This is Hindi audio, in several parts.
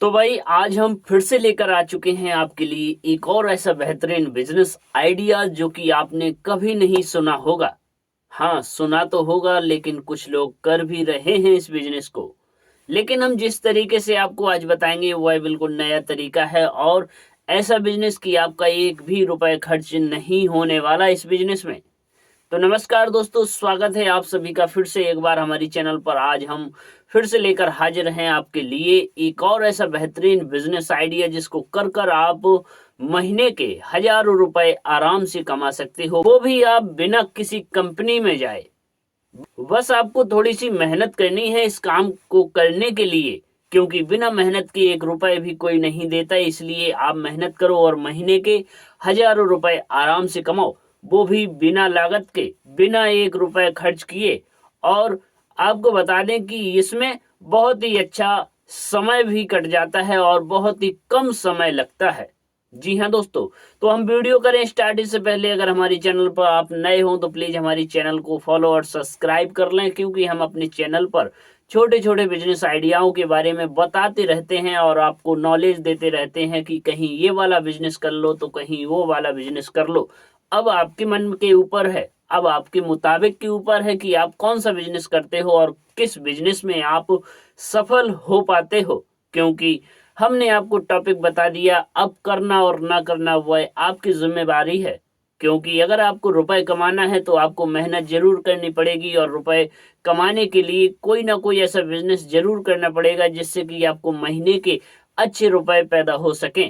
तो भाई आज हम फिर से लेकर आ चुके हैं आपके लिए एक और ऐसा बेहतरीन बिजनेस आइडिया जो कि आपने कभी नहीं सुना होगा। हाँ, सुना तो होगा लेकिन कुछ लोग कर भी रहे हैं इस बिजनेस को। लेकिन हम जिस तरीके से आपको आज बताएंगे वह बिल्कुल नया तरीका है और ऐसा बिजनेस कि आपका एक भी रुपए खर्च नहीं होने वाला इस बिजनेस में। तो नमस्कार दोस्तों, स्वागत है आप सभी का फिर से एक बार हमारी चैनल पर। आज हम फिर से लेकर हाजिर हैं आपके लिए एक और ऐसा बेहतरीन बिजनेस आइडिया जिसको कर कर आप महीने के हजारों रुपए आराम से कमा सकते हो, वो भी आप बिना किसी कंपनी में जाए। बस आपको थोड़ी सी मेहनत करनी है इस काम को करने के लिए, क्योंकि बिना मेहनत के एक रुपए भी कोई नहीं देता। इसलिए आप मेहनत करो और महीने के हजारों रुपए आराम से कमाओ, वो भी बिना लागत के, बिना एक रुपए खर्च किए। और आपको बता दें कि इसमें बहुत ही अच्छा समय भी कट जाता है और बहुत ही कम समय लगता है। जी हाँ दोस्तों, तो हम वीडियो करें स्टार्ट इससे पहले अगर हमारी चैनल पर आप नए हो तो प्लीज हमारी चैनल को फॉलो और सब्सक्राइब कर लें, क्योंकि हम अपने चैनल पर छोटे छोटे बिजनेस आइडियाओं के बारे में बताते रहते हैं और आपको नॉलेज देते रहते हैं कि कहीं ये वाला बिजनेस कर लो तो कहीं वो वाला बिजनेस कर लो। अब आपके मन के ऊपर है, अब आपके मुताबिक के ऊपर है कि आप कौन सा बिजनेस करते हो और किस बिजनेस में आप सफल हो पाते हो। क्योंकि हमने आपको टॉपिक बता दिया, अब करना और ना करना वह आपकी जिम्मेदारी है। क्योंकि अगर आपको रुपए कमाना है तो आपको मेहनत जरूर करनी पड़ेगी और रुपए कमाने के लिए कोई ना कोई ऐसा बिजनेस जरूर करना पड़ेगा जिससे कि आपको महीने के अच्छे रुपए पैदा हो सकें।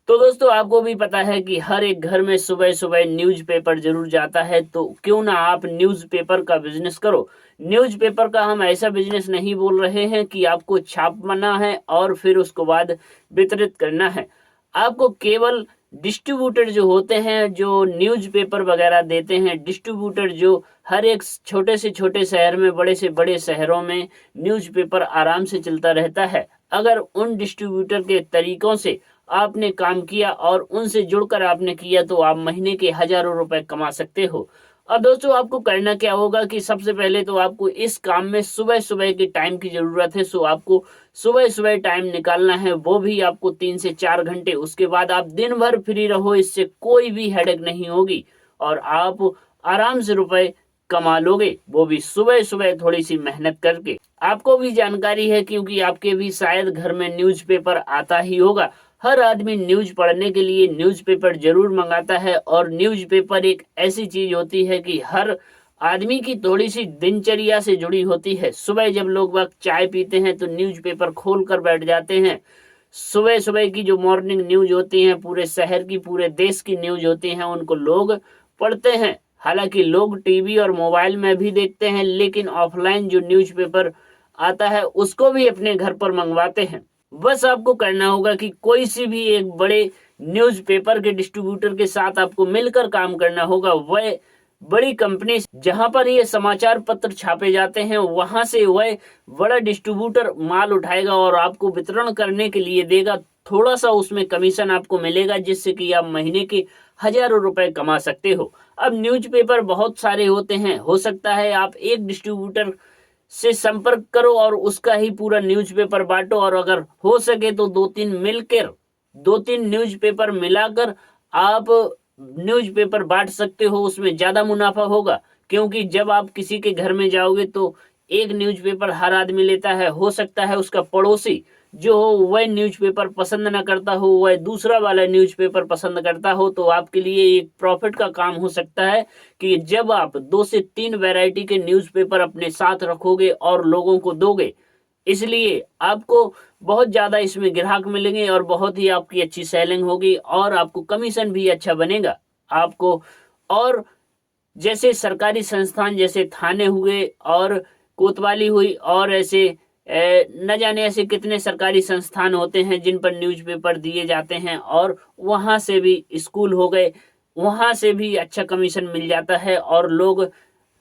तो दोस्तों, आपको भी पता है कि हर एक घर में सुबह सुबह न्यूज़पेपर जरूर जाता है, तो क्यों ना आप न्यूज़पेपर का बिजनेस करो। न्यूज़पेपर का हम ऐसा बिजनेस नहीं बोल रहे हैं कि आपको छापना है और फिर उसको बाद वितरित करना है। आपको केवल डिस्ट्रीब्यूटर जो होते हैं, जो न्यूज़पेपर वगैरह देते हैं, डिस्ट्रीब्यूटर जो हर एक छोटे से छोटे शहर में, बड़े से बड़े शहरों में न्यूज़पेपर आराम से चलता रहता है। अगर उन डिस्ट्रीब्यूटर के तरीकों से आपने काम किया और उनसे जुड़कर आपने किया तो आप महीने के हजारों रुपए कमा सकते हो। अब दोस्तों, आपको करना क्या होगा कि सबसे पहले तो आपको इस काम में सुबह सुबह के टाइम की जरूरत है। सो आपको सुबह सुबह टाइम निकालना है, वो भी आपको 3 से 4 घंटे। उसके बाद आप दिन भर फ्री रहो, इससे कोई भी हेडेक नहीं होगी और आप आराम से रुपए कमा लोगे, वो भी सुबह सुबह थोड़ी सी मेहनत करके। आपको भी जानकारी है क्योंकि आपके भी शायद घर में न्यूज़पेपर आता ही होगा। हर आदमी न्यूज पढ़ने के लिए न्यूज़पेपर जरूर मंगाता है और न्यूज़पेपर एक ऐसी चीज होती है कि हर आदमी की थोड़ी सी दिनचर्या से जुड़ी होती है। सुबह जब लोग वक्त चाय पीते हैं तो न्यूज़पेपर खोल कर बैठ जाते हैं। सुबह सुबह की जो मॉर्निंग न्यूज होती है, पूरे शहर की, पूरे देश की न्यूज होती है, उनको लोग पढ़ते हैं। हालांकि लोग टीवी और मोबाइल में भी देखते हैं, लेकिन ऑफलाइन जो न्यूज़पेपर आता है उसको भी अपने घर पर मंगवाते हैं। बस आपको करना होगा कि कोई सी भी एक बड़े न्यूज़पेपर के डिस्ट्रीब्यूटर के साथ आपको मिलकर काम करना होगा। वह बड़ी कंपनी जहां पर ये समाचार पत्र छापे जाते हैं, वहां से वह बड़ा डिस्ट्रीब्यूटर माल उठाएगा और आपको वितरण करने के लिए देगा। थोड़ा सा उसमें कमीशन आपको मिलेगा, जिससे कि आप महीने के हजारों रुपए कमा सकते हो। अब न्यूज़पेपर बहुत सारे होते हैं, हो सकता है आप एक डिस्ट्रीब्यूटर से संपर्क करो और उसका ही पूरा न्यूज़पेपर बांटो, और अगर हो सके तो दो तीन मिलकर, दो तीन न्यूज़पेपर मिलाकर आप न्यूज़पेपर बांट सकते हो। उसमें ज्यादा मुनाफा होगा, क्योंकि जब आप किसी के घर में जाओगे तो एक न्यूज़पेपर हर आदमी लेता है। हो सकता है उसका पड़ोसी जो हो वह न्यूज़पेपर पसंद ना करता हो, वह दूसरा वाला न्यूज़पेपर पसंद करता हो। तो आपके लिए एक प्रॉफिट का काम हो सकता है कि जब आप 2 से 3 वैरायटी के न्यूज़पेपर अपने साथ रखोगे और लोगों को दोगे, इसलिए आपको बहुत ज्यादा इसमें ग्राहक मिलेंगे और बहुत ही आपकी अच्छी सेलिंग होगी और आपको कमीशन भी अच्छा बनेगा आपको। और जैसे सरकारी संस्थान, जैसे थाने हुए और कोतवाली हुई और ऐसे न जाने ऐसे कितने सरकारी संस्थान होते हैं जिन पर न्यूज़पेपर दिए जाते हैं, और वहां से भी स्कूल हो गए, वहां से भी अच्छा कमीशन मिल जाता है और लोग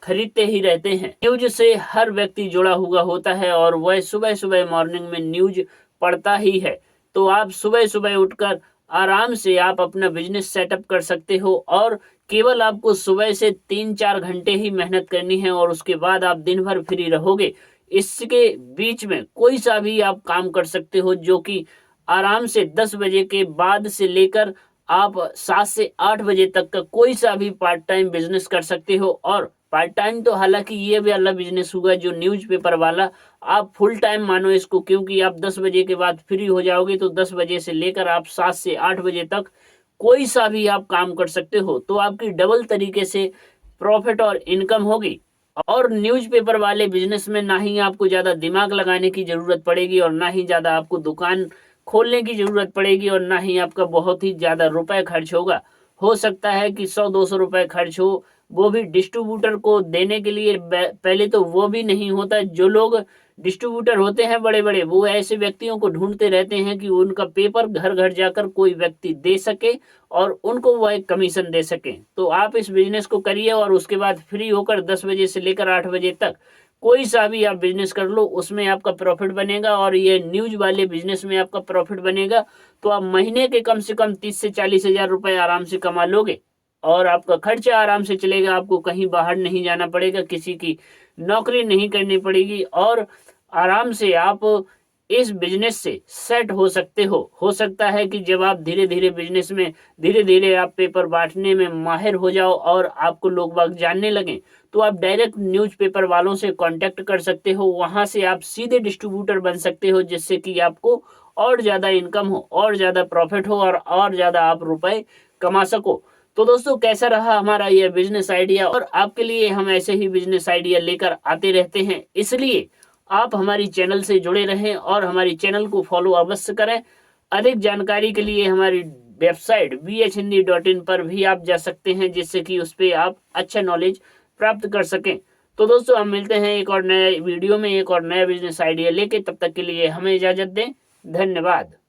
खरीदते ही रहते हैं। न्यूज से हर व्यक्ति जुड़ा हुआ होता है और वह सुबह सुबह मॉर्निंग में न्यूज पढ़ता ही है। तो आप सुबह सुबह उठकर आराम से आप अपना बिजनेस सेटअप कर सकते हो और केवल आपको सुबह से 3-4 घंटे ही मेहनत करनी है और उसके बाद आप दिन भर फ्री रहोगे। इसके बीच में कोई सा भी आप काम कर सकते हो, जो कि आराम से 10 बजे के बाद से लेकर आप 7 से 8 बजे तक का कोई सा भी पार्ट टाइम बिजनेस कर सकते हो। और पार्ट टाइम तो हालांकि ये वाला बिजनेस होगा जो न्यूज़पेपर वाला, आप फुल टाइम मानो इसको, क्योंकि आप 10 बजे के बाद फ्री हो जाओगे तो 10 बजे से लेकर आप 7 से 8 बजे तक कोई सा भी आप काम कर सकते हो। तो आपकी डबल तरीके से प्रॉफिट और इनकम होगी। और न्यूज़पेपर वाले बिजनेस में ना ही आपको ज्यादा दिमाग लगाने की जरूरत पड़ेगी और ना ही ज्यादा आपको दुकान खोलने की जरूरत पड़ेगी और ना ही आपका बहुत ही ज्यादा रुपए खर्च होगा। हो सकता है कि 100-200 रुपए खर्च हो, वो भी डिस्ट्रीब्यूटर को देने के लिए। पहले तो वो भी नहीं होता। जो लोग डिस्ट्रीब्यूटर होते हैं बड़े बड़े, वो ऐसे व्यक्तियों को ढूंढते रहते हैं कि उनका पेपर घर घर जाकर कोई व्यक्ति दे सके और उनको वो एक कमीशन दे सके। तो आप इस बिजनेस को करिए और उसके बाद फ्री होकर 10 बजे से लेकर 8 बजे तक कोई सा भी आप बिजनेस कर लो, उसमें आपका प्रॉफिट बनेगा। और ये न्यूज वाले बिजनेस में आपका प्रॉफिट बनेगा तो आप महीने के कम से कम 30 से 40 हजार रुपए आराम से कमा लोगे और आपका खर्चा आराम से चलेगा। आपको कहीं बाहर नहीं जाना पड़ेगा, किसी की नौकरी नहीं करनी पड़ेगी और आराम से आप इस बिजनेस से सेट हो सकते हो। हो सकता है कि जब आप धीरे धीरे बिजनेस में धीरे धीरे आप पेपर बांटने में माहिर हो जाओ और आपको लोग बाग जानने लगे, तो आप डायरेक्ट न्यूज़पेपर वालों से कांटेक्ट कर सकते हो। वहां से आप सीधे डिस्ट्रीब्यूटर बन सकते हो, जिससे कि आपको और ज्यादा इनकम हो और ज्यादा प्रॉफिट हो और ज्यादा आप रुपए कमा सको। तो दोस्तों, कैसा रहा हमारा यह बिजनेस आइडिया? और आपके लिए हम ऐसे ही बिजनेस आइडिया लेकर आते रहते हैं, इसलिए आप हमारी चैनल से जुड़े रहें और हमारी चैनल को फॉलो अवश्य करें। अधिक जानकारी के लिए हमारी वेबसाइट bhhindi.in पर भी आप जा सकते हैं, जिससे कि उस पर आप अच्छा नॉलेज प्राप्त कर सकें। तो दोस्तों, हम मिलते हैं एक और नए वीडियो में एक और नया बिजनेस आइडिया लेके। तब तक के लिए हमें इजाजत दें। धन्यवाद।